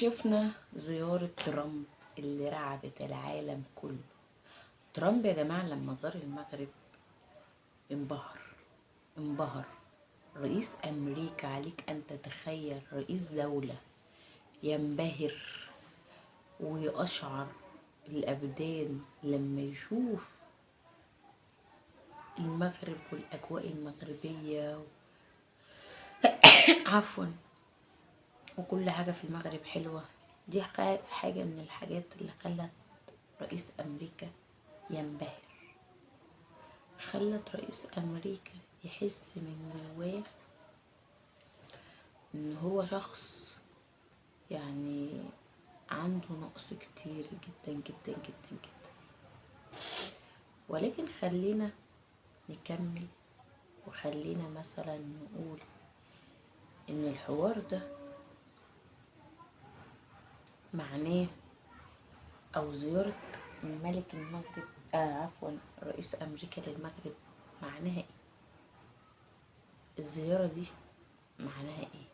شفنا زيارة ترامب اللي رعبت العالم كله. ترامب يا جماعة لما زار المغرب انبهر. رئيس أمريكا، عليك أن تتخيل رئيس دولة ينبهر ويقشعر الأبدان لما يشوف المغرب والأجواء المغربية عفوا، وكل حاجة في المغرب حلوة. دي حاجة من الحاجات اللي خلت رئيس أمريكا ينبهر، خلت رئيس أمريكا يحس من جواه إن هو شخص يعني عنده نقص كتير جدا جدا جدا جدا. ولكن خلينا نكمل، وخلينا مثلا نقول إن الحوار ده معناه، أو زيارة ملك المغرب عفوا رئيس أمريكا للمغرب معناها إيه؟ الزيارة دي معناها إيه؟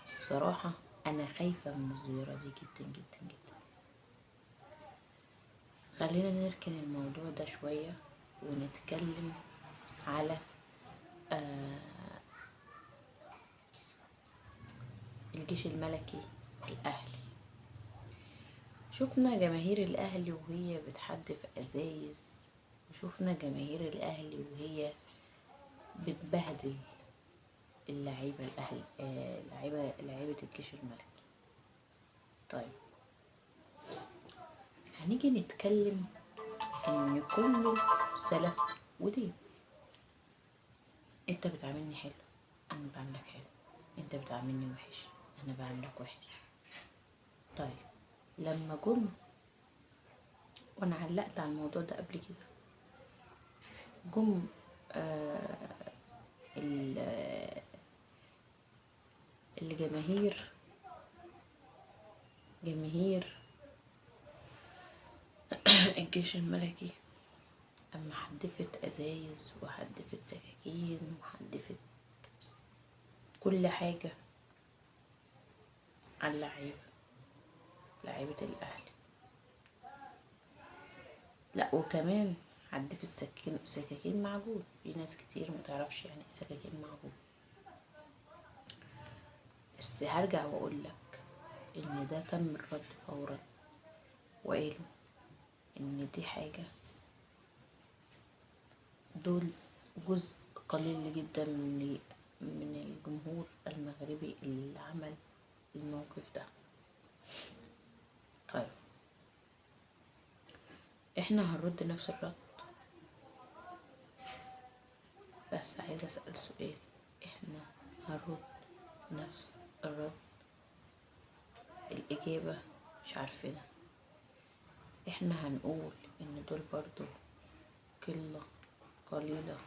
الصراحة أنا خايفة من الزيارة دي جدا جدا جدا. خلينا نركن الموضوع ده شوية ونتكلم على الجيش الملكي والأهلي. شفنا جماهير الأهلي وهي بتحدف أزايز، وشفنا جماهير الأهلي وهي بتبهدل اللعيبة الأهلي، لعيبة الجيش الملكي. طيب هنيجي نتكلم إن كله سلف ودين. انت بتعاملني حلو، انا بعاملك حلو. انت بتعاملني وحش، انا بعاملك وحش. طيب لما جم، وانا علقت على الموضوع ده قبل كده، جم الجماهير، جماهير الجيش الملكي، اما حدفت ازايز وحدفت سكاكين وحدفت كل حاجة على لعيبة الاهلي. لا وكمان حدفت سكاكين معجون. في ناس كتير متعرفش يعني ايه سكاكين معجون، بس هرجع واقول لك ان ده تم الرد فورا، وقالوا ان دي حاجة، دول جزء قليل جدا من الجمهور المغربي اللي عمل الموقف ده. طيب احنا هنرد نفس الرد، بس عايزة اسأل سؤال. احنا هنرد نفس الرد؟ الإجابة مش عارفينها. احنا هنقول ان دول برضو قلة قليلة،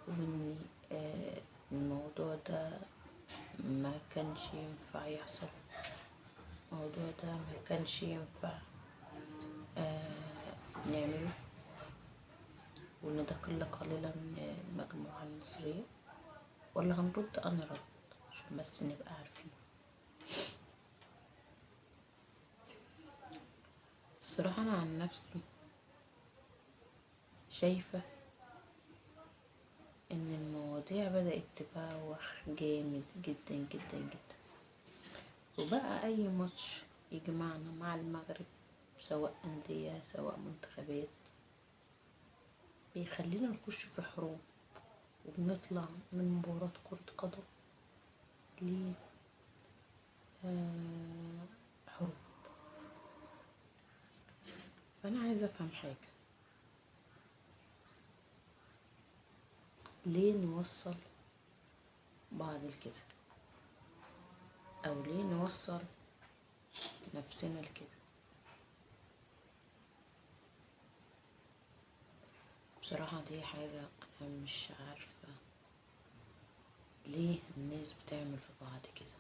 وان الموضوع ده ما كانش ينفع يحصل، الموضوع ده ما كانش ينفع نعمله، وان ده قلة قليلة من المجموعة المصرية؟ ولا هنرد انا رد عشان بس نبقى عارفين؟ الصراحة انا عن نفسي شايفة ان المواضيع بدأت تبوخ جامد جدا جدا جدا، وبقى اي ماتش يجمعنا مع المغرب سواء أندية سواء منتخبات بيخلينا نخش في حروب، وبنطلع من مباراة كرة قدم ل حروب. فأنا عايزة أفهم حاجة، ليه نوصل بعض لكده؟ أو ليه نوصل نفسنا لكده؟ بصراحة دي حاجة أنا مش عارفة ليه الناس بتعمل في بعض كده،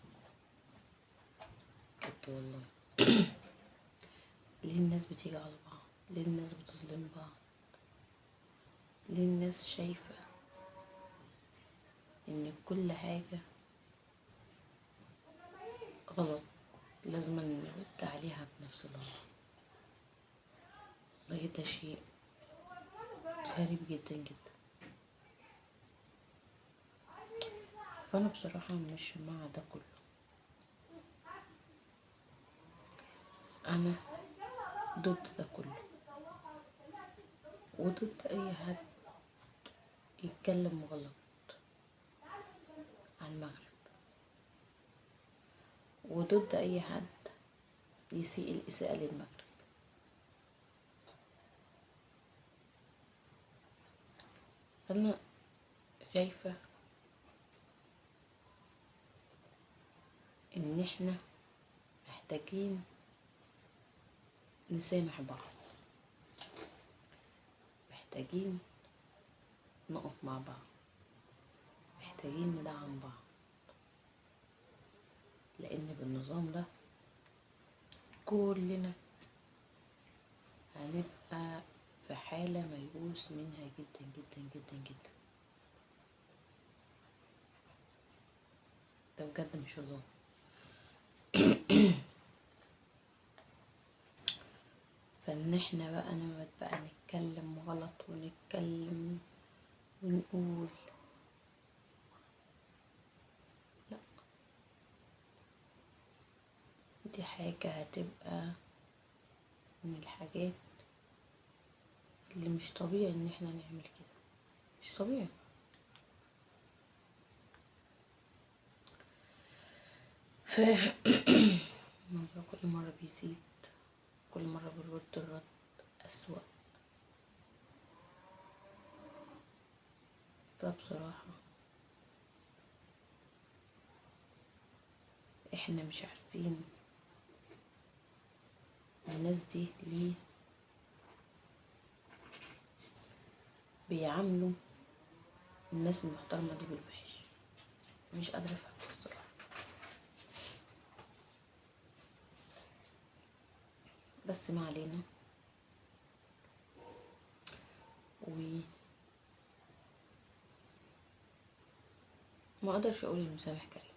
بجد والله. ليه الناس بتيجي على بعض؟ ليه الناس بتظلم بعض؟ ليه الناس شايفة ان كل حاجة غلط لازم نرد عليها بنفس الغلط. والله ده شيء غريب جدا جدا. فانا بصراحة مش مع ده كله. انا ضد ده كله، وضد اي حد يتكلم غلط عن المغرب، وضد اي حد يسيء الاساءة للمغرب. فانا شايفة ان احنا محتاجين نسامح بعض، محتاجين نقف مع بعض، محتاجين ندعم بعض، لان بالنظام ده كلنا هنبقى في حالة ميؤوس منها جدا جدا جدا جدا. ده بجد مش هزار. فان احنا بقى نقعد بقى نتكلم غلط ونتكلم ونقول لا، دي حاجة هتبقى من الحاجات اللي مش طبيعي ان احنا نعمل كده، مش طبيعي. الموضوع كل مرة بيزيد، كل مرة بنرد الرد أسوأ. فبصراحة احنا مش عارفين الناس دي ليه بيعاملوا الناس المحترمة دي بالوحش. مش قادرة افهم الصراحة. بس ما علينا. وما اقدرش اقول المسامح كريم،